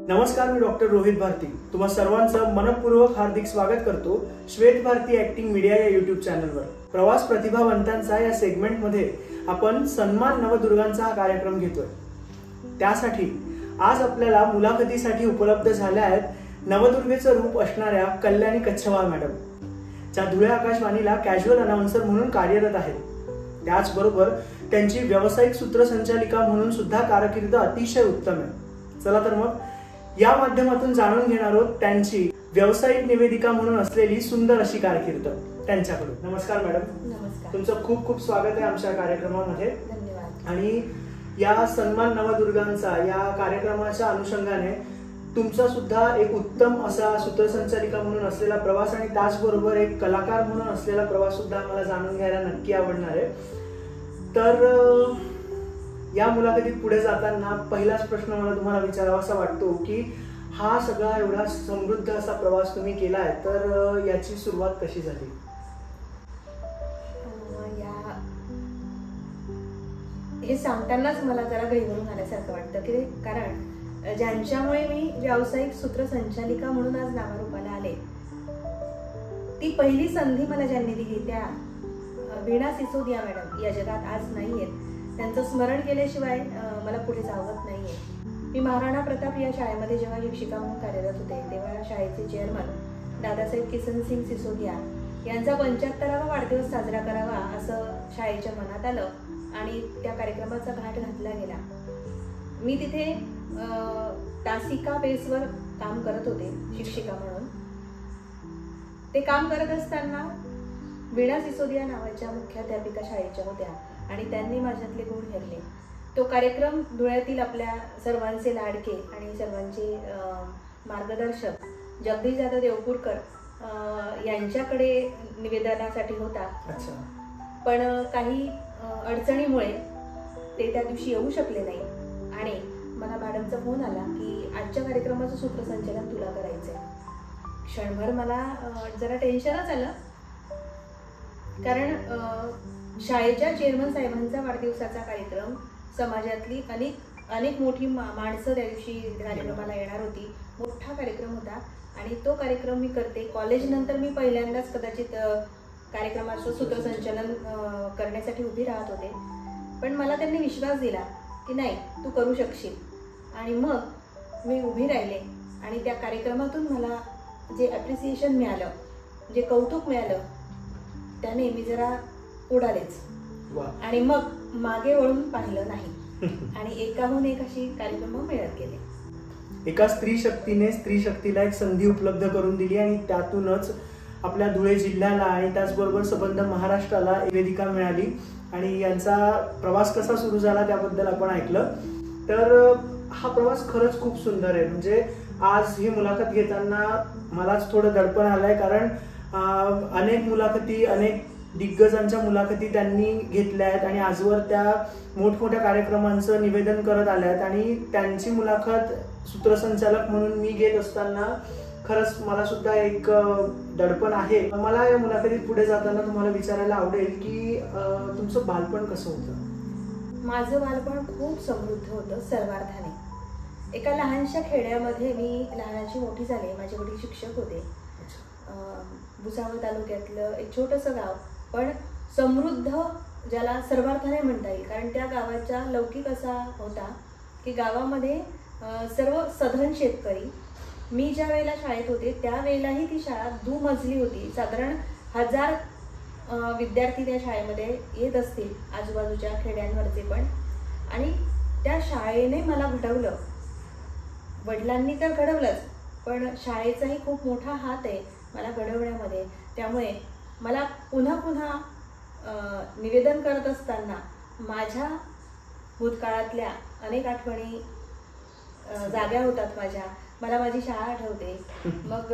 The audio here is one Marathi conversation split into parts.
नमस्कार, मी डॉक्टर रोहित भारती तुम्हा सर्वांचं मनपूर्वक हार्दिक स्वागत करतो श्वेत भारती ऍक्टिंग मीडिया या युट्यूब चॅनलवर। प्रवास प्रतिभावंतांचा या सेगमेंटमध्ये आपण सन्मान नवदुर्गांचा हा कार्यक्रम घेतोय। त्यासाठी आज आपल्याला मुलाखतीसाठी उपलब्ध झाल्या आहेत नवदुर्गेचं रूप असणाऱ्या कल्याणी कच्छवाल मॅडम, ज्या धुळे आकाशवाणीला कॅज्युअल अनाउन्सर म्हणून कार्यरत आहेत। त्याचबरोबर त्यांची व्यावसायिक सूत्रसंचालिका म्हणून सुद्धा कारकीर्द अतिशय उत्तम आहे। चला तर मग या माध्यमातून जाणून घेणार आहोत त्यांची व्यावसायिक निवेदिका म्हणून असलेली सुंदर अशी कारकीर्द त्यांच्याकडून। नमस्कार मॅडम। नमस्कार। तुमचं खूप खूप स्वागत आहे आमच्या कार्यक्रमामध्ये। धन्यवाद। आणि या सन्मान नवदुर्गांचा या कार्यक्रमाच्या अनुषंगाने तुमचा सुद्धा एक उत्तम असा सूत्रसंचालिका म्हणून असलेला प्रवास आणि त्याचबरोबर एक कलाकार म्हणून असलेला प्रवास सुद्धा आम्हाला जाणून घ्यायला नक्की आवडणार आहे। तर या मुलाखतीत पुढे जाताना पहिलाच प्रश्न मला तुम्हाला विचारावासा वाटतो की हा सगळा एवढा समृद्ध असा प्रवास तुम्ही केलाय, तर याची सुरुवात कशी झाली? हे सांगतानाच मला जरा गैरवरून आल्यासारखं वाटतं की कारण ज्यांच्यामुळे मी व्यावसायिक सूत्रसंचालिका म्हणून आज नावारूपाला आले, ती पहिली संधी मला ज्यांनी दिली त्या वीणा सिसोदिया मॅडम या जगात आज नाहीयेत। त्यांचं स्मरण केल्याशिवाय मला पुढे जावत नाहीये। मी महाराणा प्रताप या शाळेमध्ये जेव्हा शिक्षिका म्हणून कार्यरत होते तेव्हा शाळेचे चेअरमन दादासाहेब किसनसिंग सिसोदिया यांचा 75वा वाढदिवस साजरा करावा असं शाळेच्या मनात आलं आणि त्या कार्यक्रमाचा घाट घातला गेला। मी तिथे तासिका बेसवर काम करत होते शिक्षिका म्हणून। ते काम करत असताना वीणा सिसोदिया नावाच्या मुख्याध्यापिका शाळेच्या होत्या आणि त्यांनी माझ्यातले गुण हेरले। तो कार्यक्रम धुळ्यातील आपल्या सर्वांचे लाडके आणि सर्वांचे मार्गदर्शक जगदीश दादा देवपूरकर यांच्याकडे निवेदनासाठी होता। पण काही अडचणीमुळे ते त्या दिवशी येऊ शकले नाही आणि मला मॅडमचा फोन आला की आजच्या कार्यक्रमाचं सूत्रसंचालन तुला करायचंय। क्षणभर मला जरा टेन्शनच आलं, कारण शाळेच्या चेअरमन साहेबांचा वाढदिवसाचा कार्यक्रम, समाजातली अनेक मोठी माणसं त्या दिवशी कार्यक्रमाला येणार होती, मोठा कार्यक्रम होता आणि तो कार्यक्रम मी करते। कॉलेज नंतर मी पहिल्यांदाच कदाचित कार्यक्रमाचं सूत्रसंचालन करण्यासाठी उभी राहत होते, पण मला त्यांनी विश्वास दिला की नाही तू करू शकशील आणि मग मी उभी राहिले आणि त्या कार्यक्रमातून मला जे ॲप्रिसिएशन मिळालं, जे कौतुक मिळालं, त्याने मी जरा उडालेच आणि मग मागे वळून पाहिलं नाही आणि एकाहून एक अशी कार्यक्रम मिळत गेले। एका स्त्री शक्तीने स्त्री शक्तीला एक संधी उपलब्ध करून दिली आणि त्यातूनच आपल्या धुळे जिल्ह्याला आणि त्याचबरोबर संबंध महाराष्ट्राला वेदिका मिळाली आणि यांचा प्रवास कसा सुरू झाला त्याबद्दल आपण ऐकलं। तर हा प्रवास खरंच खूप सुंदर आहे। म्हणजे आज ही मुलाखत घेताना मलाच थोडं दडपण आलंय, कारण अनेक मुलाखती, अनेक दिग्गजांच्या मुलाखती त्यांनी घेतल्या आहेत आणि आजवर त्या मोठमोठ्या कार्यक्रमांचं निवेदन करत आल्या आहेत आणि त्यांची मुलाखत सूत्रसंचालक म्हणून मी घेत असताना खरंच मला सुद्धा एक दडपण आहे। मला या मुलाखतीत पुढे जाताना तुम्हाला विचारायला आवडेल की तुमचं बालपण कसं होतं? माझं बालपण खूप समृद्ध होतं सर्वार्थाने। एका लहानशा खेड्यामध्ये मी लहानाची मोठी झाले। माझे वडील शिक्षक होते। भुसावळ तालुक्यातलं एक छोटंसं गाव, पण समृद्ध ज्याला सर्वार्थाने म्हणता येईल, कारण त्या गावाचा लौकिक असा होता की गावामध्ये सर्व सधन शेतकरी। मी ज्या वेळेला शाळेत होते त्यावेळेलाही ती शाळा दुमजली होती। साधारण 1000 विद्यार्थी त्या शाळेमध्ये येत असतील, आजूबाजूच्या खेड्यांवरचे पण। आणि त्या शाळेने मला घडवलं, वडिलांनी तर घडवलंच, पण शाळेचाही खूप मोठा हात आहे मला घडवण्यामध्ये। त्यामुळे मला पुन्हा पुन्हा निवेदन करत असताना माझ्या भूतकाळातल्या अनेक आठवणी जाग्या होतात माझ्या। मला माझी शाळा आठवते, मग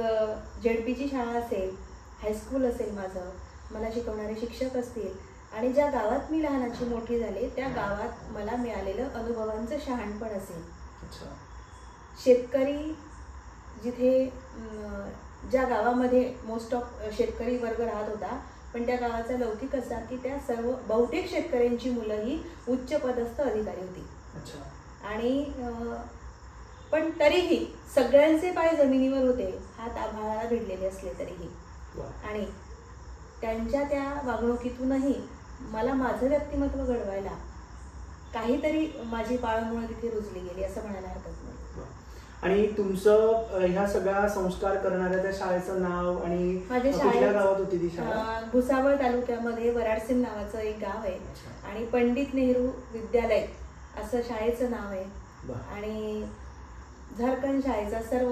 झेडपीची शाळा असेल, हायस्कूल असेल, माझं मला शिकवणारे शिक्षक असतील आणि ज्या गावात मी लहानाची मोठी झाले त्या गावात मला मिळालेलं अनुभवांचं शहाणपण असेल। शेतकरी जिथे, ज्या गावामध्ये मोस्ट ऑफ शेतकरी वर्ग राहत होता, पण त्या गावाचा लौकिक असा की त्या सर्व बहुतेक शेतकऱ्यांची मुलं ही उच्च पदस्थ अधिकारी होती। आणि पण तरीही सगळ्यांचे पाय जमिनीवर होते, हात आभाळाला भिडलेले असले तरीही. आणि त्यांच्या त्या वागणुकीतूनही मला माझं व्यक्तिमत्व घडवायला काहीतरी माझी पाळंमुळं तिथे रुजली गेली असं म्हणायला हरकत नाही. आणि तुमचं ह्या सगळ्या संस्कार करणाऱ्या त्या शाळेचं नाव आणि कुठल्या गावात होती ती शाळा? भुसावळ तालुक्यामध्ये वराडसिम नावाचं एक गाव आहे आणि पंडित नेहरू विद्यालय असं शाळेचं नाव आहे. आणि झारखंड शाळेचा सर्व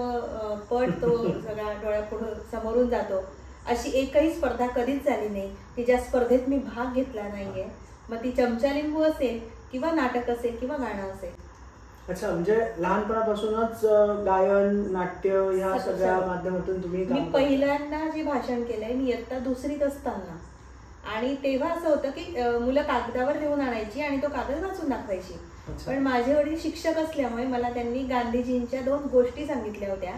पट तो सगळा डोळ्यापुढं समोरून जातो. अशी एकही स्पर्धा कधीच झाली नाही की ज्या स्पर्धेत मी भाग घेतला नाहीये. मग ती चमचा लिंबू असेल किंवा नाटक असेल किंवा गाणं असेल. अच्छा, म्हणजे लहानपणापासूनच गायन, नाट्य ह्या सगळ्या माध्यमातून तुम्ही? मी पहिल्यांदा जे भाषण केलंय मी इयत्ता दुसरीत असताना, आणि तेव्हा असं होतं की मुलं कागदावर लिहून आणायची आणि तो कागद वाचून दाखवायची. पण माझे वडील शिक्षक असल्यामुळे मला त्यांनी गांधीजींच्या 2 गोष्टी सांगितल्या होत्या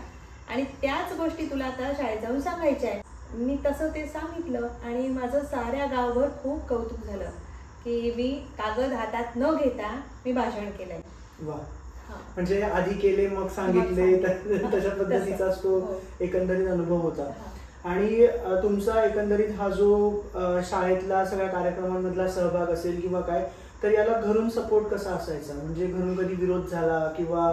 आणि त्याच गोष्टी तुला आता शाळेत जाऊन सांगायच्या आहेत. मी तसं ते सांगितलं आणि माझं साऱ्या गावभर खूप कौतुक झालं की मी कागद हातात न घेता मी भाषण केलंय. वा, म्हणजे आधी केले मग सांगितले, तशा पद्धतीचाच तो एकंदरीत अनुभव होता. आणि तुमचा एकंदरीत हा जो शाळेतला सगळ्या कार्यक्रमांमधला सहभाग असेल किंवा काय, तर याला घरून सपोर्ट कसा असायचा? म्हणजे घरून कधी विरोध झाला किंवा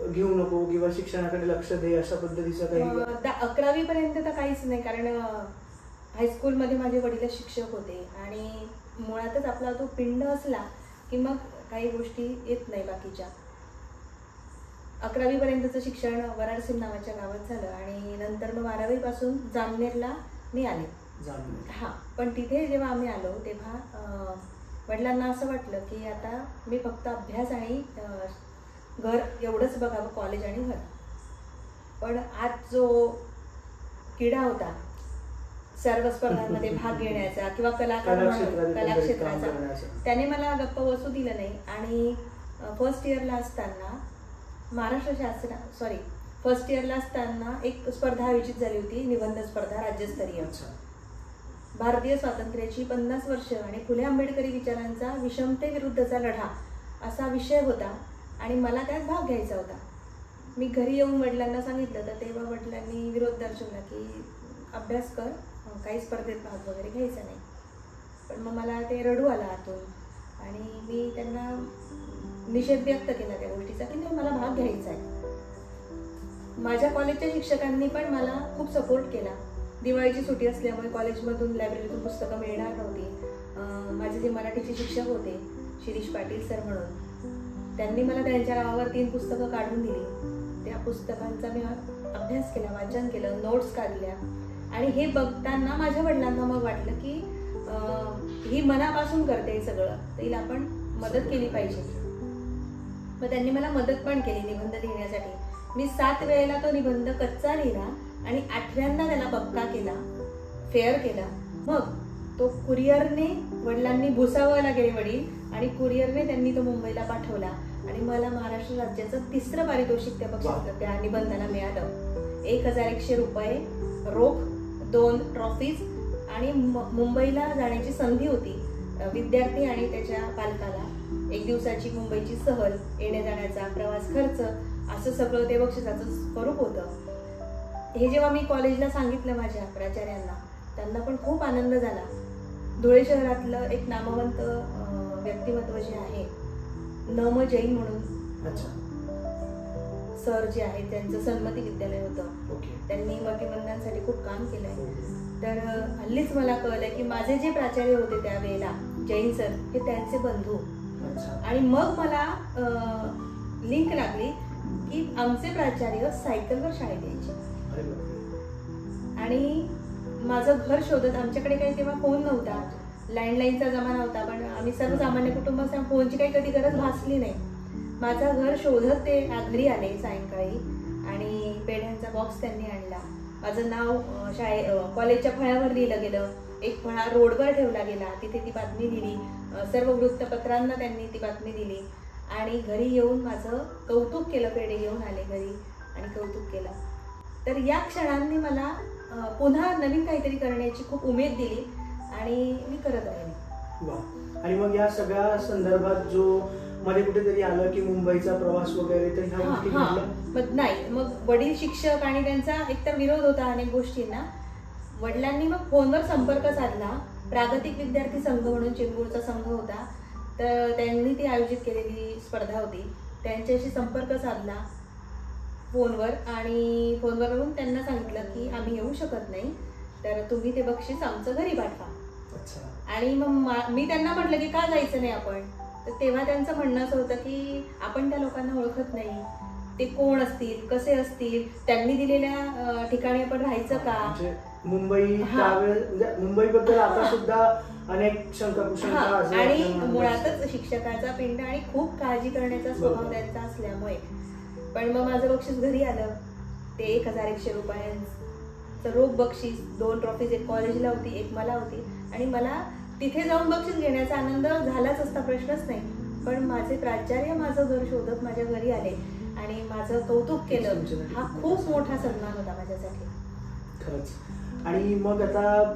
घेऊ नको किंवा शिक्षणाकडे लक्ष दे अशा पद्धतीचं काही? 11वी पर्यंत तर काहीच नाही, कारण हायस्कूलमध्ये माझे वडील शिक्षक होते आणि मुळातच आपला तो पिंड असला की मग काही गोष्टी येत नाही बाकीच्या. 11वी पर्यंतचं शिक्षण वराडसिम नावाच्या गावात झालं आणि नंतर मग 12वी पासून जामनेरला मी आले. हा, पण तिथे जेव्हा आम्ही आलो तेव्हा वडिलांना असं वाटलं की आता मी फक्त अभ्यास आणि घर एवढंच बघावं, कॉलेज आणि घर. पण आज जो किडा होता सर्व स्पर्धांमध्ये भाग घेण्याचा किंवा कलाक्षेत्राचा, त्याने मला गप्प बसू दिलं नाही. आणि फर्स्ट इयरला असताना एक स्पर्धा आयोजित झाली होती, निबंध स्पर्धा राज्यस्तरीय. भारतीय स्वातंत्र्याची 50 वर्ष आणि फुले आंबेडकरी विचारांचा विषमतेविरुद्धचा लढा असा विषय होता आणि मला त्यात भाग घ्यायचा होता. मी घरी येऊन वडिलांना सांगितलं तर तेव्हा वडिलांनी विरोध दर्शवला की अभ्यास कर, काही स्पर्धेत भाग वगैरे घ्यायचा नाही. पण मग मला ते रडू आलं आतून आणि मी त्यांना निषेध व्यक्त केला त्या गोष्टीचा की नाही, मला भाग घ्यायचा आहे. माझ्या कॉलेजच्या शिक्षकांनी पण मला खूप सपोर्ट केला. दिवाळीची सुट्टी असल्यामुळे कॉलेजमधून लायब्ररीतून पुस्तकं मिळणार नव्हती. माझे जे मराठीचे शिक्षक होते शिरीष पाटील सर म्हणून, त्यांनी मला त्यांच्या नावावर 3 पुस्तकं काढून दिली. त्या पुस्तकांचा मी अभ्यास केला, वाचन केलं, नोट्स काढल्या. आणि हे बघताना माझ्या वडिलांना मग वाटलं की ही मनापासून करते सगळं, तर हिला आपण मदत केली पाहिजे. मग त्यांनी मला मदत पण केली निबंध लिहिण्यासाठी. मी 7 वेळेला तो निबंध कच्चा लिहिला आणि 8व्यांदा त्याला पक्का केला, फेअर केला. मग तो कुरिअरने, वडिलांनी भुसावळला गेले वडील आणि कुरिअरने त्यांनी तो मुंबईला पाठवला आणि मला महाराष्ट्र राज्याचं 3रं पारितोषिक त्या निबंधाला मिळालं. 1100 रुपये रोख, 2 ट्रॉफीज आणि मुंबईला जाण्याची संधी होती विद्यार्थी आणि त्याच्या पालकाला. 1 दिवसाची मुंबईची सहल, येण्या जाण्याचा प्रवास खर्च, असं सगळं ते बक्षिसाचं स्वरूप होतं. हे जेव्हा मी कॉलेजला सांगितलं माझ्या प्राचार्यांना, त्यांना पण खूप आनंद झाला. धुळे शहरातलं एक नामवंत व्यक्तिमत्व जे आहे नम जैन म्हणून सर जे आहे, त्यांचं सन्मती विद्यालय होतं. त्यांनी मतिमंदांसाठी खूप काम केलंय. तर हल्लीच मला कळलंय की माझे जे प्राचार्य होते त्यावेळेला जैन सर, हे त्यांचे बंधू. आणि मग मला लिंक लागली की आमचे प्राचार्य सायकलवर शाळेत यायचे आणि माझं घर शोधत, आमच्याकडे काही तेव्हा फोन नव्हता, लँडलाईनचा जमाना होता, पण आम्ही सर्वसामान्य कुटुंब असल्यामुळे फोनची काही कधी गरज भासली नाही. माझं घर शोधत ते घरी आले सायंकाळी आणि पेढ्यांचा बॉक्स त्यांनी आणला. माझं नाव कॉलेजच्या फळ्यावर लिहिलं गेलं. एक फळा रोडवर ठेवला गेला, तिथे ती बातमी दिली. सर्व वृत्तपत्रांना त्यांनी ती बातमी दिली आणि घरी येऊन माझं कौतुक केलं. पेढे घेऊन आले घरी आणि कौतुक केलं. तर या क्षणांनी मला पुन्हा नवीन काहीतरी करण्याची खूप उमेद दिली आणि मी करत राहिले. आणि मग या सगळ्या संदर्भात जो मध्ये कुठेतरी आलं की मुंबईचा प्रवास वगैरे, तर ह्या गोष्टी घडल्या? मग नाही, मग वडील शिक्षक आणि त्यांचा एकतर विरोध होता अनेक गोष्टींना. वडिलांनी मग फोनवर संपर्क साधला. प्रागतिक विद्यार्थी संघ म्हणून चेंबूरचा संघ होता, तर त्यांनी ती आयोजित केलेली स्पर्धा होती. त्यांच्याशी संपर्क साधला फोनवर आणि फोनवरून त्यांना सांगितलं की आम्ही येऊ शकत नाही, तर तुम्ही ते बक्षीस आमचं घरी पाठवा. आणि मग मी त्यांना म्हटलं की का जायचं नाही आपण. तर तेव्हा त्यांचं म्हणणं असं होतं की आपण त्या लोकांना ओळखत नाही, ते कोण असतील, कसे असतील, त्यांनी दिलेल्या ठिकाणी आपण राहायचं का. मुंबईबद्दल आता सुद्धा अनेक शंका आणि मुळातच शिक्षकाचा पिंड आणि खूप काळजी करण्याचा स्वभाव त्यांचा असल्यामुळे. पण मग माझं बक्षीस घरी आलं. ते 1100 रुपयांचं रोख बक्षीस, 2 ट्रॉफीज, एक कॉलेजला होती, एक मला होती. आणि मला तिथे जाऊन बक्षीस घेण्याचा आनंद झालाच असता, प्रश्नच नाही. पण माझे प्राचार्य माझं घर शोधत माझ्या घरी आले आणि माझं कौतुक केलं. हा खूप मोठा सन्मान होता माझ्यासाठी खरंच. आणि मग आता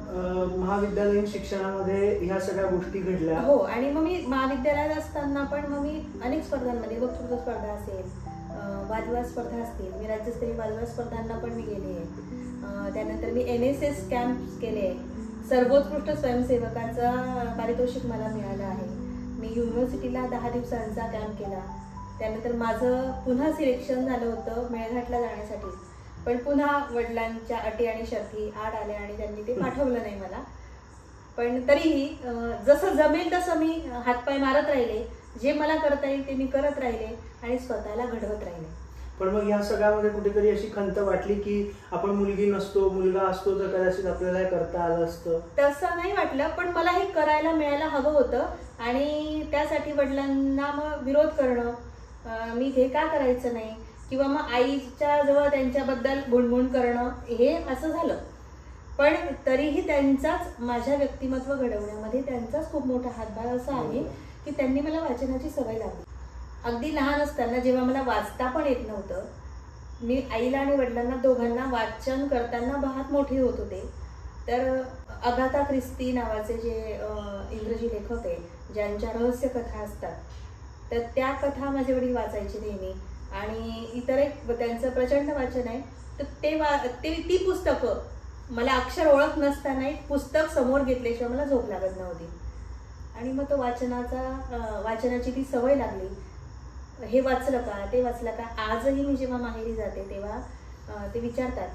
महाविद्यालयीन शिक्षणामध्ये ह्या सगळ्या गोष्टी घडल्या. हो, आणि मग मी महाविद्यालयात असताना पण मग मी अनेक स्पर्धांमध्ये, वक्तृत्व स्पर्धा असेल, वादविवाद स्पर्धा असतील, मी राज्यस्तरीय वादविवाद स्पर्धांना पण मी गेले आहे. त्यानंतर मी NSS कॅम्प केले. सर्वोत्कृष्ट स्वयंसेवकाचं पारितोषिक मला मिळालं आहे. मी युनिव्हर्सिटीला 10 दिवसांचा कॅम्प केला. त्यानंतर माझं पुन्हा सिलेक्शन झालं होतं मेळघाटला जाण्यासाठी, पण पुन्हा वडिलांच्या अटी आणि शर्ती आड आल्या आणि त्यांनी ते पाठवलं नाही मला. पण तरीही जसं जमेल तसं मी हातपाय मारत राहिले. जे मला करता येईल ते मी करत राहिले आणि स्वतःला घडवत राहिले. पण मग या सगळ्यामध्ये कुठेतरी अशी खंत वाटली की आपण मुलगी नसतो, मुलगा असतो तर कदाचित आपल्याला हे करता आलं असतं? तसं नाही वाटलं, पण मला हे करायला मिळायला हवं होतं आणि त्यासाठी वडिलांना मग विरोध करणं, मी हे का करायचं नाही, किंवा मग आईच्या जवळ त्यांच्याबद्दल गुणगुण करणं, हे असं झालं. पण तरीही त्यांचाच माझ्या व्यक्तिमत्व घडवण्यामध्ये त्यांचाच खूप मोठा हातभार असा आहे की त्यांनी मला वाचनाची सवय लावली. अगदी लहान असताना जेव्हा मला वाचता पण येत नव्हतं, मी आईला आणि वडिलांना दोघांना वाचन करताना पाहत मोठे होत होते. तर अगाथा ख्रिस्ती नावाचे जे इंग्रजी लेखक आहे, ज्यांच्या रहस्य कथा असतात, तर त्या कथा माझे वडील वाचायचे नेहमी. आणि इतर एक त्यांचं प्रचंड वाचन आहे. तर ती पुस्तकं मला अक्षर ओळख नसताना एक पुस्तक समोर घेतल्याशिवाय मला झोप लागत नव्हती. आणि मग तो वाचनाची ती सवय लागली. हे वाचलं का, ते वाचलं का. आजही मी जेव्हा माहेरी जाते तेव्हा ते विचारतात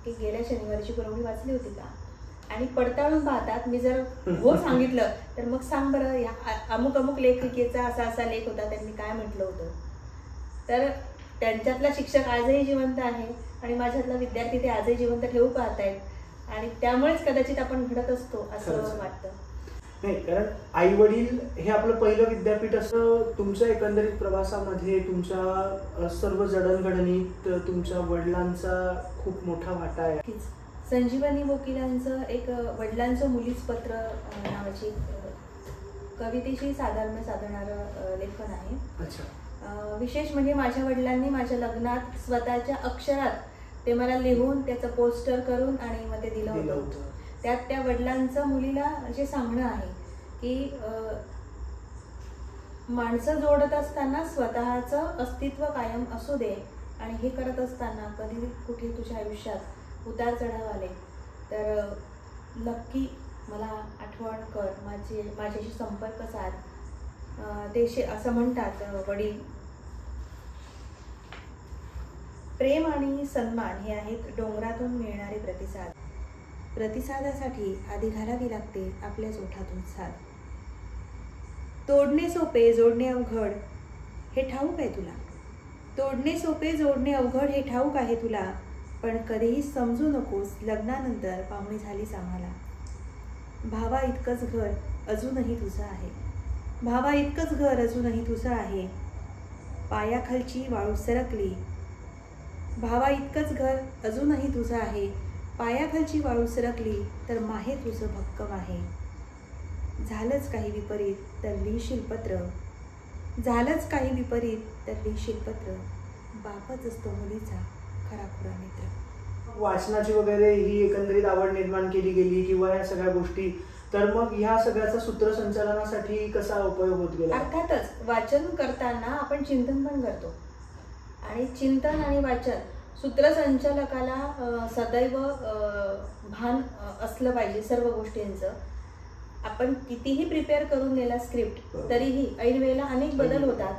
की गेल्या शनिवारची पुरवणी वाचली होती का, आणि पडताळून पाहतात. मी जर हो सांगितलं तर मग सांग बरं, या अमुक अमुक लेखिकेचा असा असा लेख होता, त्यांनी काय म्हटलं होतं. तर त्यांच्यातला शिक्षक आजही जिवंत आहे आणि माझ्यातला विद्यार्थी ते आजही जिवंत ठेवू पाहतायत. आणि त्यामुळेच कदाचित आपण घडत असतो असं वाटतं. नाही, कारण आई वडील हे आपलं पहिलं विद्यापीठ असं. तुमच्या एकंदरीत प्रवासामध्ये तुमच्या सर्व जडणघडणीत तुमच्या वडिलांचा खूप मोठा वाटा आहे. संजीवनी वकिलांचं एक वडिलांचं मुलीच पत्र नावाची कवितेशी साधणारं लेखन आहे. अच्छा. विशेष म्हणजे माझ्या वडिलांनी माझ्या लग्नात स्वतःच्या अक्षरात ते मला लिहून त्याचं पोस्टर करून आणि मग ते दिलं होतं. त्यात त्या वडिलांचं मुलीला जे सांगणं आहे की माणसं जोडत असताना स्वतःचं अस्तित्व कायम असू दे, आणि हे करत असताना कधी कुठे तुझ्या आयुष्यात उतार चढाव आले तर नक्की मला आठवण कर, माझ्याशी संपर्क साध. ते असं म्हणतात वडील. प्रेम आणि सन्मान हे आहेत डोंगरातून मिळणारे प्रतिसाद. प्रतिसादासाठी आधी घालावी लागते आपल्याच ओठातून साथ. तोडणे सोपे जोडणे अवघड हे ठाऊक आहे तुला. तोडणे सोपे जोडणे अवघड हे ठाऊक आहे तुला. पण कधीही समजू नकोस लग्नानंतर पाहुणी झालीस आम्हाला. भावा इतकंच घर अजूनही तुझं आहे. भावा इतकंच घर अजूनही तुझं आहे. पायाखालची वाळू सरकली. भावा इतकंच घर अजूनही तुझं आहे. पायाखालची वाळू सरकली तर माहे तुझं भक्कम आहे. झालंच काही विपरीत तर लिहिशील पत्र. झालंच काही विपरीत तर लिहिशील पत्र. बापच असतो मुलीचा खरा खुरा मित्र. वाचनाची वगैरे ही एकंदरीत आवड निर्माण केली गेली किंवा या सगळ्या गोष्टी तर मग ह्या सगळ्याचा सूत्रसंचालनासाठी कसा उपयोग होत गेला? अर्थातच वाचन करताना आपण चिंतन पण करतो आणि चिंतन आणि वाचन सूत्रसंचालकाला सदैव भान असलं पाहिजे सर्व गोष्टींचं. आपण कितीही प्रिपेअर करून गेला स्क्रिप्ट तरीही ऐन वेळेला अनेक बदल होतात.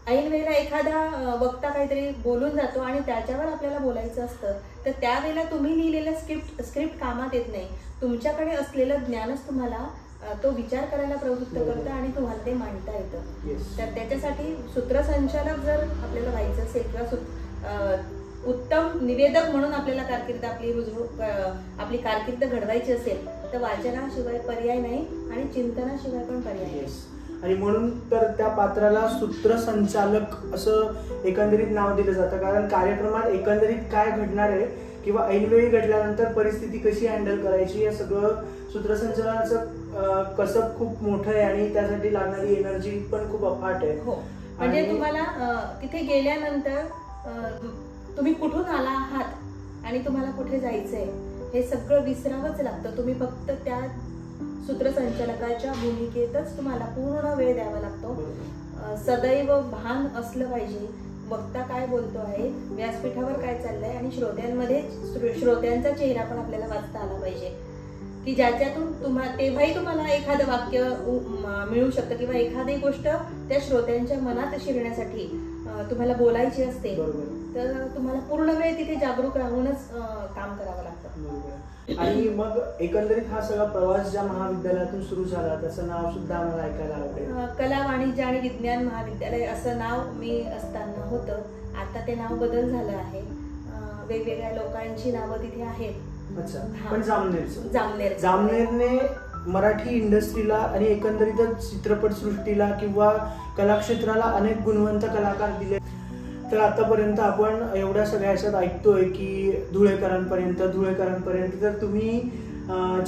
ऐन वेळेला एखादा वक्ता काहीतरी बोलून जातो आणि त्याच्यावर आपल्याला बोलायचं असतं, तर त्यावेळेला तुम्ही लिहिलेलं स्क्रिप्ट कामात येत नाही. तुमच्याकडे असलेलं ज्ञानच तुम्हाला तो विचार करायला प्रवृत्त करतं आणि तुम्हाला ते मांडता येतं. तर त्याच्यासाठी सूत्रसंचालक जर आपल्याला व्हायचं असेल किंवा उत्तम निवेदक म्हणून आपल्याला कारकीर्द आपली कारकीर्द घडवायची असेल तर वाचनाशिवाय पर्याय नाही आणि चिंतनाशिवाय पण पर्याय नाही. आणि म्हणून तर त्या पात्राला सूत्रसंचालक असं एकंदरीत नाव दिलं जातं, कारण कार्यक्रमात एकंदरीत काय घडणार आहे किंवा ऐनवेळी घडल्यानंतर परिस्थिती कशी हँडल करायची या सगळं सूत्रसंचालनाचं कसब खूप मोठं आहे आणि त्यासाठी लागणारी एनर्जी पण खूप अफाट आहे. हो, म्हणजे तुम्हाला तिथे गेल्यानंतर तुम्ही कुठून आला आहात आणि तुम्हाला कुठे जायचंय हे सगळं विसरावंच लागतं. तुम्ही फक्त त्या सूत्रसंचालकाच्या भूमिकेतच तुम्हाला पूर्ण वेळ द्यावा लागतो. सदैव भान असलं पाहिजे, वक्ता काय बोलतो आहे, व्यासपीठावर काय चाललंय आणि श्रोत्यांचा चेहरा पण आपल्याला वाचता आला पाहिजे की ज्याच्यातून तेव्हाही तुम्हाला एखादं वाक्य मिळू शकतं किंवा एखादी गोष्ट त्या श्रोत्यांच्या मनात शिरण्यासाठी तुम्हाला बोलायची असते, तर तुम्हाला पूर्ण वेळ तिथे जागरूक राहूनच काम करावं लागतं. आणि मग एकंदरीत हा सगळा प्रवास ज्या महाविद्यालयातून सुरू झाला त्याचं नाव सुद्धा आम्हाला ऐकायला आवडेल. कला, वाणिज्य आणि विज्ञान महाविद्यालय असं नाव मी असताना होतं. आता ते नाव बदल झालं आहे. वेगवेगळ्या लोकांची नावं तिथे आहेत. अच्छा, पण जामनेरने मराठी इंडस्ट्रीला आणि एकंदरीतच चित्रपटसृष्टीला किंवा कलाक्षेत्राला अनेक गुणवंत कलाकार दिले. तर आतापर्यंत आपण एवढ्या सगळ्या ह्याच्यात ऐकतोय की धुळेकरांपर्यंत तर तुम्ही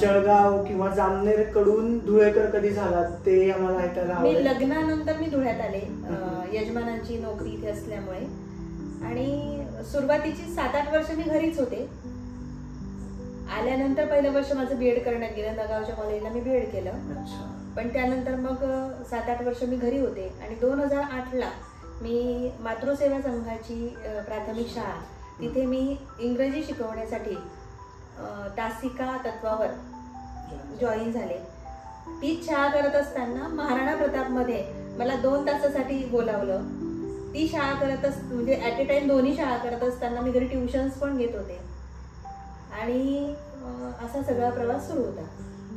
जळगाव किंवा जामनेर कडून धुळेकर कधी झालात ते आम्हाला ऐकायला आवडेल. मी लग्नानंतर मी धुळ्यात आले, यजमानांची नोकरी इथे असल्यामुळे, आणि सुरुवातीची 7-8 वर्ष मी घरीच होते. आल्यानंतर पहिलं वर्ष माझं बीएड करण्यात गेलं. नगावच्या कॉलेजला मी बीएड केलं. पण त्यानंतर मग 7-8 वर्ष मी घरी होते आणि 2008ला मी मातृसेवा संघाची प्राथमिक शाळा, तिथे मी इंग्रजी शिकवण्यासाठी तासिका तत्वावर जॉईन झाले. तीच शाळा करत असताना महाराणा प्रतापमध्ये मला 2 तासासाठी बोलावलं. ती शाळा म्हणजे ॲट ए टाइम दोन्ही शाळा करत असताना मी घरी ट्युशन्स पण घेत होते आणि असा सगळा प्रवास सुरू होता.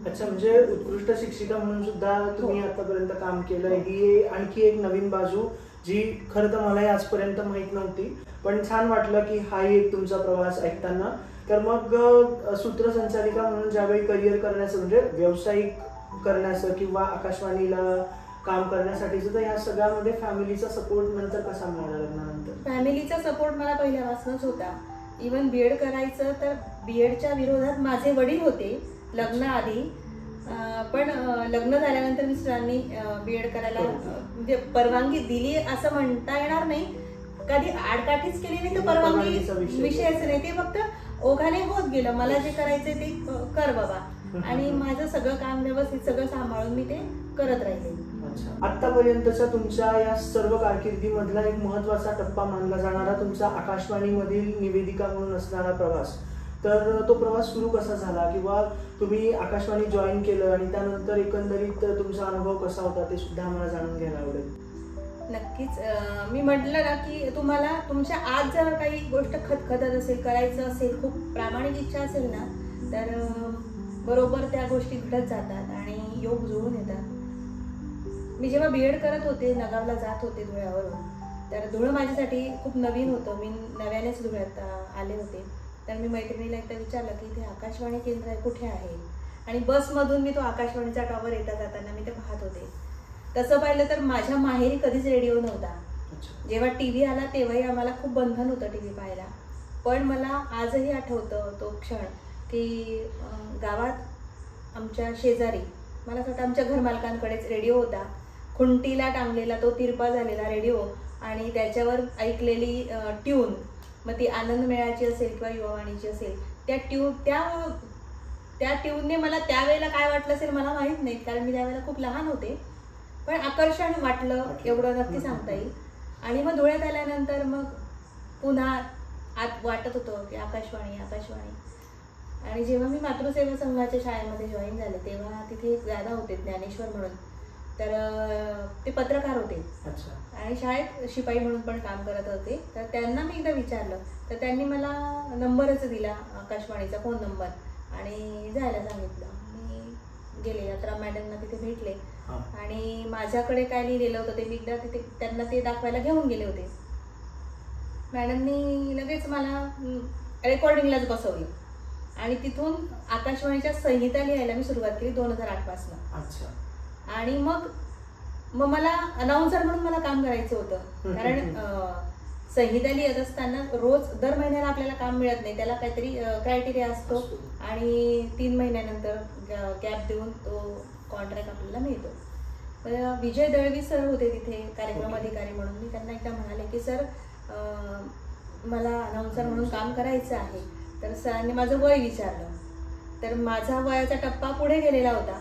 अच्छा, म्हणजे उत्कृष्ट शिक्षिका म्हणून सुद्धा तुम्ही आतापर्यंत काम केलं. ही आणखी एक नवीन बाजू जी खरं तर मलाही आजपर्यंत माहित नव्हती, पण छान वाटलं की हाही एक तुमचा प्रवास ऐकताना. तर मग सूत्रसंचालिका म्हणून ज्यावेळी करिअर करण्याचं म्हणजे व्यावसायिक करण्याचं किंवा आकाशवाणीला काम करण्यासाठीचं, तर ह्या सगळ्यामध्ये फॅमिलीचा सपोर्ट नंतर कसा मिळाला लग्नानंतर? फॅमिलीचा सपोर्ट मला पहिल्यापासूनच होता. इव्हन बीएड करायचं तर बीएडच्या विरोधात माझे वडील होते लग्नाआधी, पण लग्न झाल्यानंतर मिस्टरांनी बीएड करायला म्हणजे परवानगी दिली असं म्हणता येणार नाही. कधी आडकाठीच केली नाही तर परवानगी विषयच नाही, ते फक्त ओघाने होत गेलं. मला जे करायचंय ते कर बाबा, आणि माझं सगळं काम व्यवस्थित सगळं सांभाळून मी ते करत राहिले. आतापर्यंतच्या तुमच्या या सर्व कारकिर्दीमधला एक महत्वाचा टप्पा मानला जाणारा तुमचा आकाशवाणीमधील निवेदिका म्हणून असणारा प्रवास, तर तो प्रवास सुरू कसा झाला किंवा तुम्ही आकाशवाणी जॉईन केलं आणि त्यानंतर एकंदरीत तुमचा अनुभव कसा होता ते सुद्धा आम्हाला जाणून घ्यायला आवडेल. नक्कीच. मी म्हटलं ना की तुम्हाला तुमच्या आज जर काही गोष्ट खतखतत असेल, करायचं असेल, खूप प्रामाणिक इच्छा असेल ना, तर बरोबर त्या गोष्टी घडत जातात आणि योग जुळून येतात. मी जेव्हा बीएड करत होते, नगावला जात होते धुळ्यावरून, तर धुळं माझ्यासाठी खूप नवीन होतं. मी नव्यानेच धुळ्यात आले होते. तर मी मैत्रिणीला एकदा विचारलं की इथे आकाशवाणी केंद्र आहे, कुठे आहे, आणि बसमधून मी तो आकाशवाणीचा टॉवर येता जाताना मी ते पाहत होते. तसं पाहिलं तर माझ्या माहेरी कधीच रेडिओ नव्हता. जेव्हा टीव्ही आला तेव्हाही आम्हाला खूप बंधन होतं टीव्ही पाहायला. पण मला आजही आठवतं तो क्षण की गावात आमच्या शेजारी, मला असं वाटतं आमच्या घरमालकांकडेच रेडिओ होता. खुंटीला टांगलेला तो तिरपा झालेला रेडिओ आणि त्याच्यावर ऐकलेली ट्यून, मग ती आनंद मेळाची असेल किंवा युवावाणीची असेल, त्या त्या ट्यूनने मला त्यावेळेला काय वाटलं असेल मला माहित नाही, कारण मी त्यावेळेला खूप लहान होते, पण आकर्षण वाटलं एवढं नक्की सांगता येईल. आणि मग धुळ्यात आल्यानंतर मग पुन्हा आत वाटत होतं की आकाशवाणी आकाशवाणी. आणि जेव्हा मी मातृसेवा संघाच्या शाळेमध्ये जॉईन झाले तेव्हा तिथे एक दादा होते ज्ञानेश्वर म्हणून, तर ते पत्रकार होते आणि शाळेत शिपाई म्हणून पण काम करत होते. तर त्यांना मी एकदा विचारलं तर त्यांनी मला नंबरच दिला, आकाशवाणीचा फोन नंबर, आणि जायला सांगितलं. मी गेले, यात्रा मॅडमना तिथे भेटले आणि माझ्याकडे काय लिहिलेलं होतं ते मी एकदा तिथे त्यांना ते दाखवायला घेऊन गेले होते. मॅडमनी लगेच मला रेकॉर्डिंगलाच बसवलं आणि तिथून आकाशवाणीच्या संहिता लिहायला मी सुरुवात केली 2008 पासून. आणि मग मला अनाउन्सर म्हणून मला काम करायचं होतं, कारण संहिता लिहित असताना रोज दर महिन्याला आपल्याला काम मिळत नाही, त्याला काहीतरी क्रायटेरिया असतो आणि 3 महिन्यानंतर गॅप देऊन तो कॉन्ट्रॅक्ट आपल्याला मिळतो. विजय दळवी सर होते तिथे कार्यक्रम अधिकारी म्हणून. मी त्यांना एकदा म्हणाले की सर मला अनाउन्सर म्हणून काम करायचं आहे. तर सरांनी माझं वय विचारलं, तर माझा वयाचा टप्पा पुढे गेलेला होता.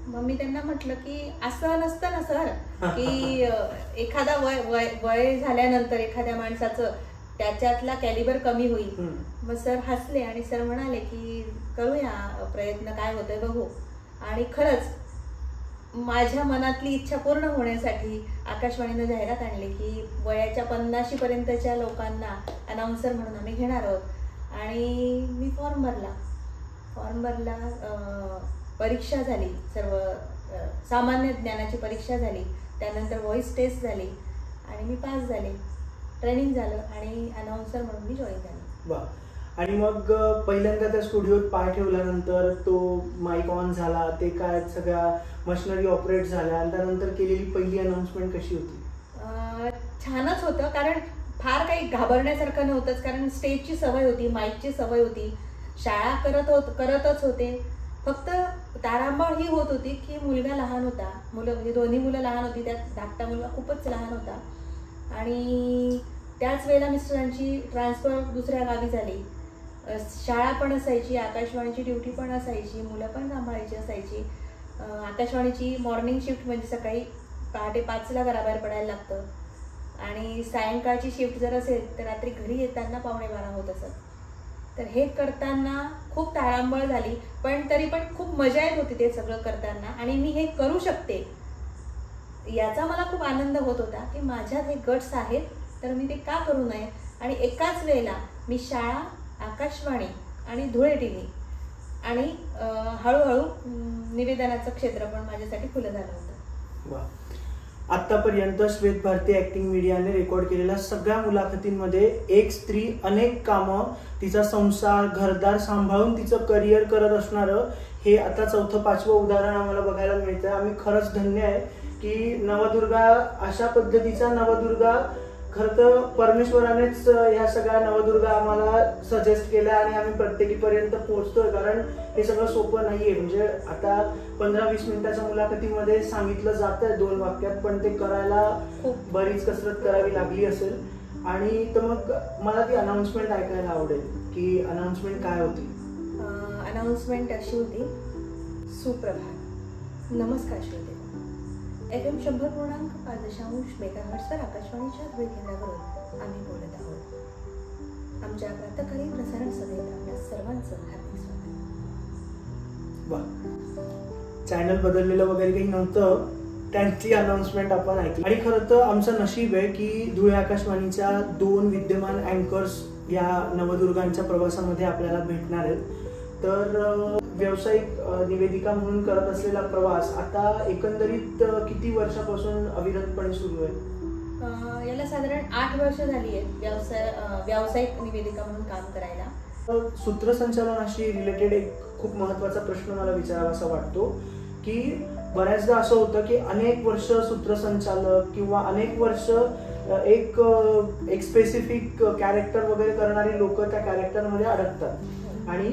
मग मी त्यांना म्हटलं की असं नसतं ना सर, की एखादा वय झाल्यानंतर एखाद्या माणसाचं त्याच्यातला कॅलिबर कमी होईल. मग सर हसले आणि सर म्हणाले की करूया प्रयत्न, काय होतंय बघू. आणि खरंच माझ्या मनातली इच्छा पूर्ण होण्यासाठी आकाशवाणीनं जाहिरात आणली की वयाच्या 50 पर्यंतच्या लोकांना अनाउन्सर म्हणून आम्ही घेणार आहोत. आणि मी फॉर्म भरला, परीक्षा झाली, सर्व सामान्य ज्ञानाची परीक्षा झाली, त्यानंतर व्हॉइस टेस्ट झाली आणि मी पास झाले, ट्रेनिंग झालं आणि अनाउन्सर म्हणून मी जॉईन झाले. वा. आणि मग पहिल्यांदा त्या स्टुडिओत पाय ठेवल्यानंतर तो माईक ऑन झाला, ते काय सगळ्या मशिनरी ऑपरेट झाल्या, त्यानंतर केलेली पहिली अनाउन्समेंट कशी होती? छानच होतं, कारण फार काही घाबरण्यासारखं नव्हतंच, कारण स्टेजची सवय होती, माईकची सवय होती, शाळा करतच होते. फक्त तारांबळ ही होत होती की मुलगा लहान होता, हे दोन्ही मुलं लहान होती, त्यात धाकटा मुलगा खूपच लहान होता. आणि त्याच वेळेला मिस्टरांची ट्रान्सफर दुसऱ्या गावी झाली, शाळा पण असायची, आकाशवाणीची ड्युटी पण असायची, मुलं पण सांभाळायची असायची. आकाशवाणीची मॉर्निंग शिफ्ट म्हणजे सकाळी पहाटे 5ला घराबाहेर पडायला लागतं आणि सायंकाळची शिफ्ट जर असेल तर रात्री घरी येताना 11:15 होत असत. तर हे करताना खूप तारांबळ झाली, पण तरी पण खूप मजा येत होती ते सगळं करताना. आणि मी हे करू शकते याचा मला खूप आनंद होत होता की माझ्यात हे गट्स आहेत, तर मी ते का करू नये. आणि एकाच वेळेला मी शाळा, आकाशवाणी आणि धुळे TV आणि हळूहळू निवेदनाचं क्षेत्र पण माझ्यासाठी खुलं झालं होतं. वा. आतापर्यंत श्वेत भारती ऍक्टिंग मीडियाने रेकॉर्ड केलेल्या सगळ्या मुलाखतींमध्ये एक स्त्री अनेक कामं, तिचा संसार, घरदार सांभाळून तिचं करिअर करत असणारं हे आता 4-5वं उदाहरण आम्हाला बघायला मिळतं. आम्ही खरंच धन्य आहे की नवदुर्गा, अशा पद्धतीचा नवदुर्गा, खरं तर परमेश्वरानेच ह्या सगळ्या नवदुर्गा आम्हाला सजेस्ट केल्या आणि आम्ही प्रत्येकीपर्यंत पोहोचतोय. कारण हे सगळं सोपं नाहीये. म्हणजे आता 15-20 मिनिटाच्या मुलाखतीमध्ये सांगितलं जातंय 2 वाक्यात, पण ते करायला खूप बरीच कसरत करावी लागली असेल. आणि तर मग मला ती अनाउन्समेंट ऐकायला आवडेल की अनाउन्समेंट काय होती? अनाउन्समेंट अशी होती, सुप्रभात, नमस्कार श्रोते, FM 100.5 मेगाहर्ट्झवर आकाशवाणीच्या धुळे केंद्रावरून आम्ही बोलत आहोत. आमच्या प्रातःकालीन प्रसारण सभेत आपल्या सर्वांचं हार्दिक स्वागत. वा. चॅनल बदललेलं वगैरे काही नव्हतं, त्यांची अनाउन्समेंट आपण ऐकली. आणि खरं तर आमचं नशीब आहे की धुळे आकाशवाणीच्या 2 विद्यमान अँकर्स या नवदुर्गांच्या प्रवासामध्ये आपल्याला भेटणार आहेत. तर व्यावसायिक निवेदिका म्हणून करत असलेला प्रवास आता एकंदरीत किती वर्षापासून अविरतपणे सुरू आहे? याला साधारण 8 वर्ष झाली आहेत व्यावसायिक निवेदिका म्हणून काम करायला. सूत्रसंचालनाशी रिलेटेड एक खूप महत्त्वाचा प्रश्न मला विचारावासा वाटतो की बऱ्याचदा असं होतं की अनेक वर्ष सूत्रसंचालक किंवा अनेक वर्ष एक स्पेसिफिक कॅरेक्टर वगैरे करणारी लोक त्या कॅरेक्टरमध्ये अडकतात आणि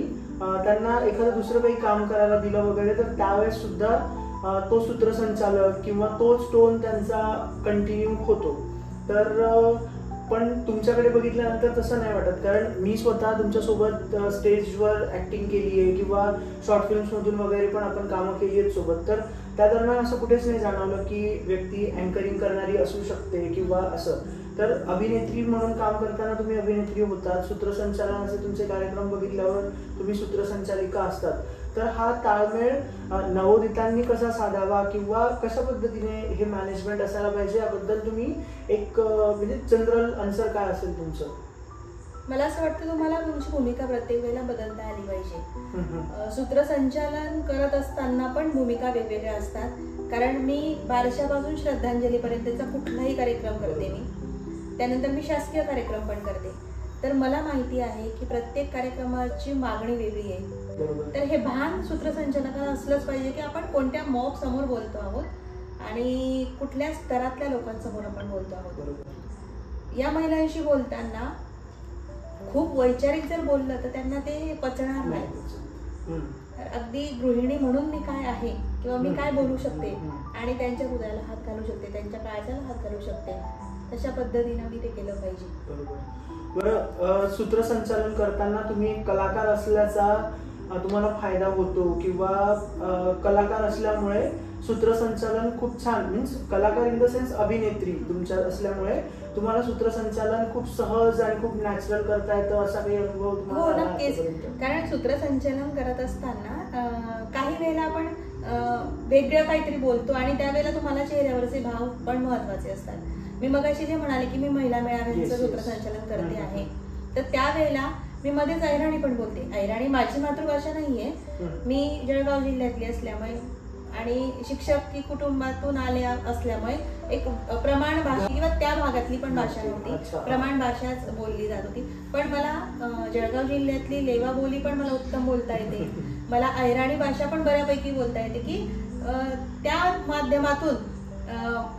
त्यांना एखादं दुसरं काही काम करायला दिलं वगैरे तर त्यावेळेस सुद्धा तो सूत्रसंचालक किंवा तोच टोन त्यांचा कंटिन्यू होतो. तर पण तुमच्याकडे बघितल्यानंतर तसं नाही वाटत, कारण मी स्वतः तुमच्यासोबत स्टेजवर ऍक्टिंग केली आहे किंवा शॉर्ट फिल्म्समधून वगैरे पण आपण कामं केली आहेत सोबत. तर त्या दरम्यान असं कुठेच नाही जाणवलं की व्यक्ती अँकरिंग करणारी असू शकते किंवा असं. तर अभिनेत्री म्हणून काम करताना तुम्ही अभिनेत्री होतात, सूत्रसंचालनाचे तुमचे कार्यक्रम बघितल्यावर तुम्ही सूत्रसंचालिका असतात. तर हा ताळमेळ नवोदितांनी कसा साधावा किंवा कशा पद्धतीने हे मॅनेजमेंट असायला पाहिजे याबद्दल तुम्ही एक म्हणजे जनरल आन्सर काय असेल तुमचं? मला असं वाटतं तुम्हाला तुमची भूमिका प्रत्येक वेळेला बदलता आली पाहिजे. सूत्रसंचालन करत असताना पण भूमिका वेगवेगळ्या असतात, कारण मी बारशापासून श्रद्धांजलीपर्यंतचा कुठलाही कार्यक्रम करते मी, त्यानंतर मी शासकीय कार्यक्रम पण करते. तर मला माहिती आहे की प्रत्येक कार्यक्रमाची मागणी वेगळी आहे. तर हे भान सूत्रसंचालकाला असलंच पाहिजे की आपण कोणत्या मॉब समोर बोलतो आहोत आणि कुठल्या स्तरातल्या लोकांसमोर आपण बोलतो आहोत. या महिलांशी बोलताना खूप वैचारिक जर बोललं तर त्यांना ते पचणार नाही. अगदी गृहिणी म्हणून मी काय आहे किंवा मी काय बोलू शकते आणि त्यांच्या हृदयाला हात घालू शकते, त्यांच्या काळजाला हात घालू शकते, तशा पद्धतीनं मी ते केलं पाहिजे. बरं, सूत्रसंचालन करताना तुम्ही कलाकार असल्याचा तुम्हाला फायदा होतो किंवा कलाकार असल्यामुळे सूत्रसंचालन खूप छान, मीन्स कलाकार इन द सेन्स अभिनेत्री तुमच्या असल्यामुळे तुम्हाला सूत्रसंचालन खूप सहज आणि खूप नॅचरल करता येतं, असा काही अनुभव तुम्हाला? हो, नक्कीच. कारण सूत्रसंचालन करत असताना काही वेळेला आपण वेगळं काहीतरी बोलतो आणि त्यावेळेला तुम्हाला चेहऱ्यावरचे भाव पण महत्वाचे असतात. मी मगाशी जे म्हणाले की मी महिला मेळाव्यांचं सूत्रसंचालन करते आहे, तर त्यावेळेला मी मध्येच अहिराणी पण बोलते. अहिराणी माझी मातृभाषा नाहीये, मी जळगाव जिल्ह्यातली असल्यामुळे आणि शिक्षकी कुटुंबातून आल्या असल्यामुळे एक प्रमाण भाषा किंवा त्या भागातली पण भाषा नव्हती, प्रमाण भाषाच बोलली जात होती. पण मला जळगाव जिल्ह्यातली लेवा बोली पण मला उत्तम बोलता येते, मला अहिराणी भाषा पण बऱ्यापैकी बोलता येते की त्या माध्यमातून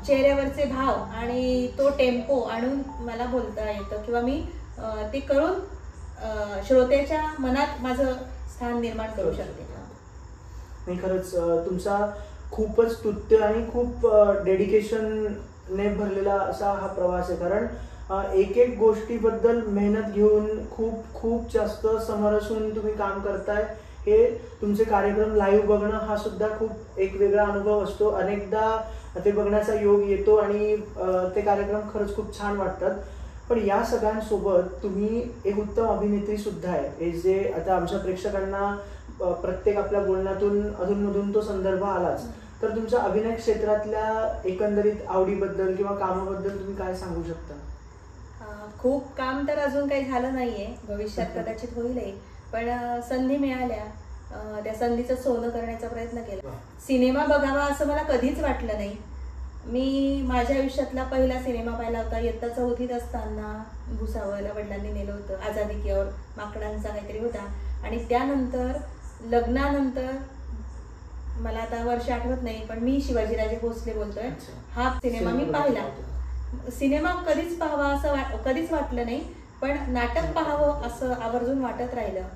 चेहऱ्यावरचे भाव आणि तो टेम्पो आणून मला बोलता येतं किंवा मी ते करून श्रोत्याच्या मनात माझं स्थान निर्माण करू शकते. नाही, खरंच तुमचा खूपच स्तुत्य आणि खूप डेडिकेशनने भरलेला असा हा प्रवास आहे. कारण एक एक गोष्टीबद्दल मेहनत घेऊन खूप खूप जास्त समरसून तुम्ही काम करताय. हे तुमचे कार्यक्रम लाईव्ह बघणं हा सुद्धा खूप एक वेगळा अनुभव असतो. अनेकदा ते बघण्याचा योग येतो आणि ते कार्यक्रम खरंच खूप छान वाटतात. पण या सगळ्यांसोबत तुम्ही एक उत्तम अभिनेत्री सुद्धा आहे, हे जे आता आमच्या प्रेक्षकांना प्रत्येक आपल्या बोलण्यातून अधूनमधून तो संदर्भ आलाच. तर तुमच्या अभिनय क्षेत्रातल्या एकंदरीत आवडीबद्दल किंवा कामाबद्दल तुम्ही काय सांगू शकता? खूप काम तर अजून काही झालं नाहीये, भविष्यात कदाचित होईलही, पण संधी मिळाल्या त्या संधीचं सोनं करण्याचा प्रयत्न केला. सिनेमा बघावा असं मला कधीच वाटलं नाही. मी माझ्या आयुष्यातला पहिला सिनेमा पाहिला होता इयत्ता 4थीत असताना. भुसावळला वडिलांनी नेलं होतं, आझादी की और माकडांचा काहीतरी होता. आणि त्यानंतर लग्नानंतर मला आता वर्ष आठवत नाही, पण मी शिवाजीराजे भोसले बोलतोय हा सिनेमा मी पाहिला. सिनेमा कधीच पाहावा असं कधीच वाटलं नाही, पण नाटक पाहावं असं आवर्जून वाटत राहिलं.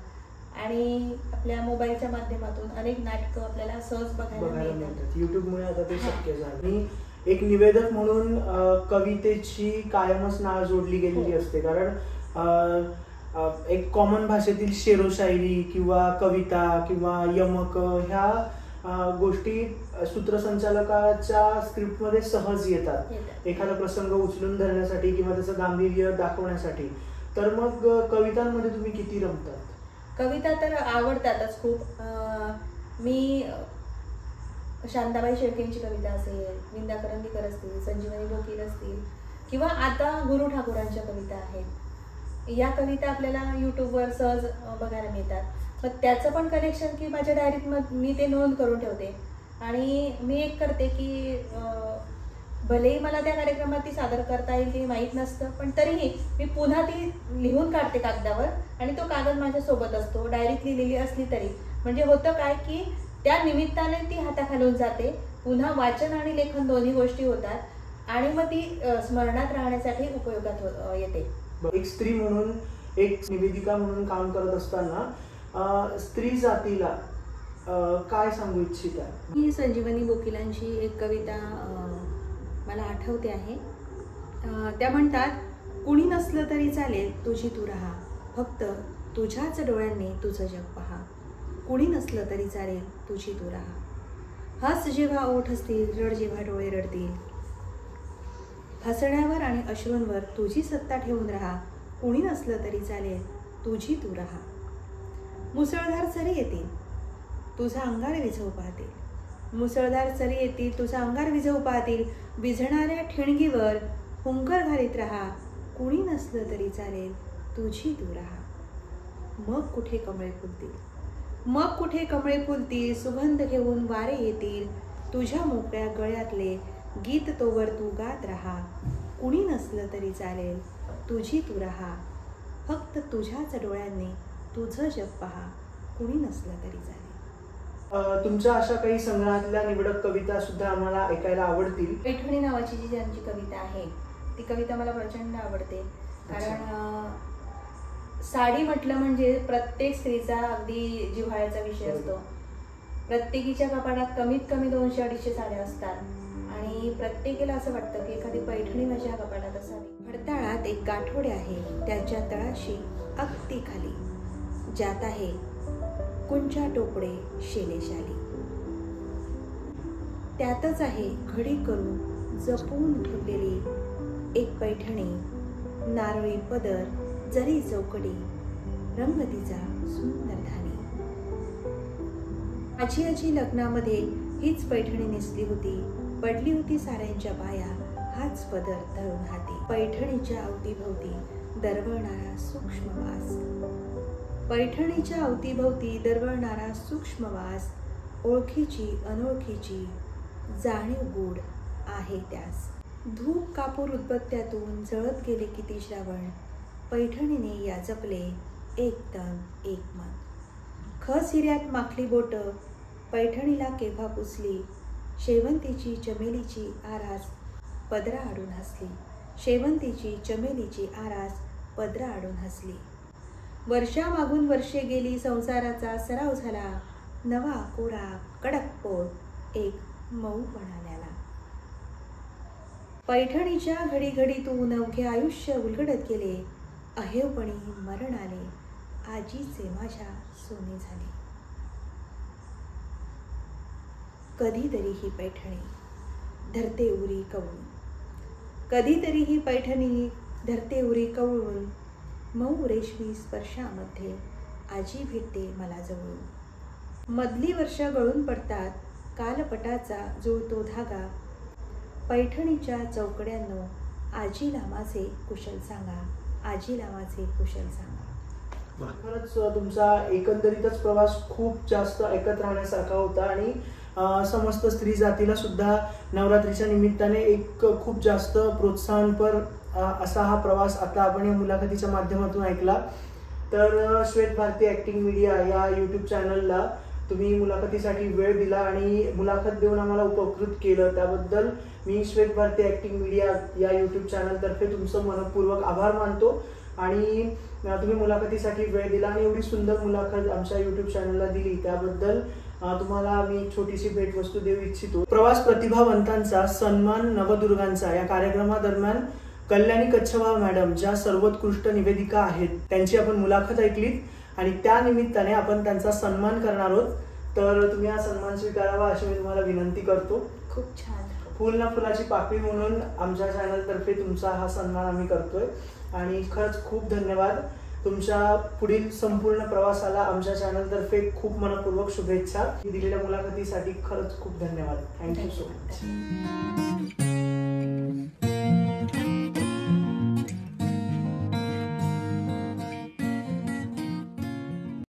आणि आपल्या मोबाईलच्या माध्यमातून अनेक नाटकं आपल्याला सहज बघायला मिळतात. युट्यूबमुळे आता ते शक्य झालं. आणि एक निवेदक म्हणून कवितेची कायमच नाळ जोडली गेलेली असते, कारण एक कॉमन भाषेतील शेरोशायरी किंवा कविता किंवा यमक ह्या गोष्टी सूत्रसंचालकाच्या स्क्रिप्टमध्ये सहज येतात, एखादा प्रसंग उचलून धरण्यासाठी किंवा त्याचं गांभीर्य दाखवण्यासाठी. तर मग कवितांमध्ये तुम्ही किती रमतात? कविता तर आवडतातच खूप. मी शांताबाई शेळकेंची कविता असेल, विंदा करंदीकर असतील, संजीवनी बोकील असतील किंवा आता गुरु ठाकूरांच्या कविता आहेत, या कविता आपल्याला यूट्यूबवर सहज बघायला मिळतात. मग त्याचं पण कनेक्शन की माझ्या डायरीत मी ते नोंद करून ठेवते. आणि मी एक करते की भलेही मला त्या कार्यक्रमात ती सादर करता येईल की माहीत नसतं, पण तरीही मी पुन्हा ती लिहून काढते कागदावर आणि तो कागद माझ्या सोबत असतो. डायरीत लिहिलेली असली तरी म्हणजे होतं काय की त्या निमित्ताने ती हाताखालून जाते, पुन्हा वाचन आणि लेखन दोन्ही गोष्टी होतात आणि मग ती स्मरणात राहण्यासाठी उपयोगात येते. एक स्त्री म्हणून, एक निवेदिका म्हणून काम करत असताना स्त्री जातीला काय सांगू इच्छिता? ही संजीवनी बोकिलांची एक कविता मला आठवते आहे. त्या म्हणतात, कुणी नसलं तरी चालेल तुझी तू राहा, फक्त तुझ्याच डोळ्यांनी तुझं जग पहा. कुणी नसलं तरी चालेल तुझी तू राहा. हस जेव्हा ओठ असतील, रड जेव्हा डोळे रडतील. हसण्यावर आणि अश्रूंवर तुझी सत्ता ठेवून राहा. कुणी नसलं तरी चालेल तुझी तू राहा. मुसळधार सरी येतील, तुझा अंगार विझवू पाहतील. मुसळधार सरी येतील, तुझा अंगार विझवू पाहतील. विझणाऱ्या ठिणगीवर हुंकर घालीत राहा. कुणी नसलं तरी चालेल तुझी तू राहा. मग कुठे कमळे फुलतील, मग कुठे कमळे फुलतील. सुगंध घेऊन वारे येतील. तुझ्या मोकळ्या गळ्यातले गीत तोवर तू गात राहा. कुणी नसलं तरी चालेल तुझी तू राहा. फक्त तुझ्याच डोळ्यांनी तुझं जग पहा. कुणी नसलं तरी चालेल. तुमच्या अशा काही संग्रहातल्या निवडक कविता सुद्धा आम्हाला ऐकायला आवडतील. पैठणी नावाची जी ज्यांची कविता आहे ती कविता मला प्रचंड आवडते. कारण साडी म्हटलं म्हणजे प्रत्येक स्त्रीचा अगदी जिव्हाळ्याचा विषय असतो. प्रत्येकीच्या कपाटात कमीत कमी 200-250 साड्या असतात आणि प्रत्येकीला असं वाटतं की एखादी पैठणी माझ्या कपाटात असावी. भरताळात एक गाठोडे आहे, त्याच्या तळाशी अगदी खाली, ज्यात आहे कुंचा टोपडे शेलेशाली. त्यातच आहे घडी करून जपून ठेवलेली एक पैठणी. नारळी पदर, जरी चौकडी, रंग तिचा सुंदर धानी. आजी लग्नामध्ये हीच पैठणी नेसली होती. पडली होती साऱ्यांच्या पाया हाच पदर धरून हाती. पैठणीच्या अवतीभोवती दरवळणारा सूक्ष्म वास, पैठणीच्या अवतीभोवती दरवळणारा सूक्ष्म वास. ओळखीची अनोळखीची जाणीव गूढ आहे त्यास. धूप कापूर उदबत्त्यातून जळत गेले किती श्रावण. पैठणीने या जपले एक तन एक मन. खस हिऱ्यात माखली बोट, पैठणीला केव्हा पुसली. शेवंतीची चमेलीची आरास पदरा आडून हसली. शेवंतीची चमेलीची आरास पदरा आडून हसली. वर्षामागून वर्षे गेली, संसाराचा सराव झाला. नवा कोरा कडक पोट एक मऊपणा आल्याला. पैठणीच्या घडी घडीतून अवघे आयुष्य उलगडत गेले. अहेवपणी मरण आले, आजीचे माझ्या सोने झाले. कधीतरी ही पैठणी धरते उरी कवळून, कधीतरी ही पैठणी धरते उरी कवळून. मऊ रेशमी स्पर्शामध्ये आजी भेटते मला जवळून. मधली वर्ष गळून पडतात, कालपटाचा जुळतो धागा. पैठणीच्या चौकड्यांनो आजीला माझे कुशल सांगा, आजीला माझे कुशल सांगा. खरंच तुमचा एकंदरीतच प्रवास खूप जास्त ऐकत राहण्यासारखा होता आणि समस्त स्त्री जातीला सुद्धा नवरात्रीच्या निमित्ताने एक खूप जास्त प्रोत्साहनपर असा हा प्रवास आता आपण या मुलाखतीच्या माध्यमातून ऐकला. तर श्वेत भारती ॲक्टिंग मीडिया या यूट्यूब चॅनलला तुम्ही मुलाखतीसाठी वेळ दिला आणि मुलाखत देऊन आम्हाला उपकृत केलं, त्याबद्दल मी श्वेत भारती ॲक्टिंग मीडिया या यूट्यूब चॅनलतर्फे तुमचं मनपूर्वक आभार मानतो. आणि तुम्ही मुलाखतीसाठी वेळ दिला आणि एवढी सुंदर मुलाखत आमच्या यूट्यूब चॅनलला दिली त्याबद्दल तुम्हाला मी छोटीशी भेटवस्तू देऊ इच्छितो. प्रवास प्रतिभावंतांचा सन्मान नवदुर्गांचा या कार्यक्रमादरम्यान कल्याणी कच्छवा मॅडम ज्या सर्वोत्कृष्ट निवेदिका आहेत त्यांची आपण मुलाखत ऐकलीत आणि त्या निमित्ताने आपण त्यांचा सन्मान करणार आहोत. तर तुम्ही हा सन्मान स्वीकारावा अशी मी तुम्हाला विनंती करतो. खूप छान. फुल ना फुलाची पाकळी म्हणून आमच्या चॅनलतर्फे तुमचा हा सन्मान आम्ही करतोय आणि खरंच खूप धन्यवाद. तुमच्या पुढील संपूर्ण प्रवासाला आमच्या चॅनलतर्फे खूप मनपूर्वक शुभेच्छा. दिलेल्या मुलाखतीसाठी खरंच खूप धन्यवाद. Thank you so much.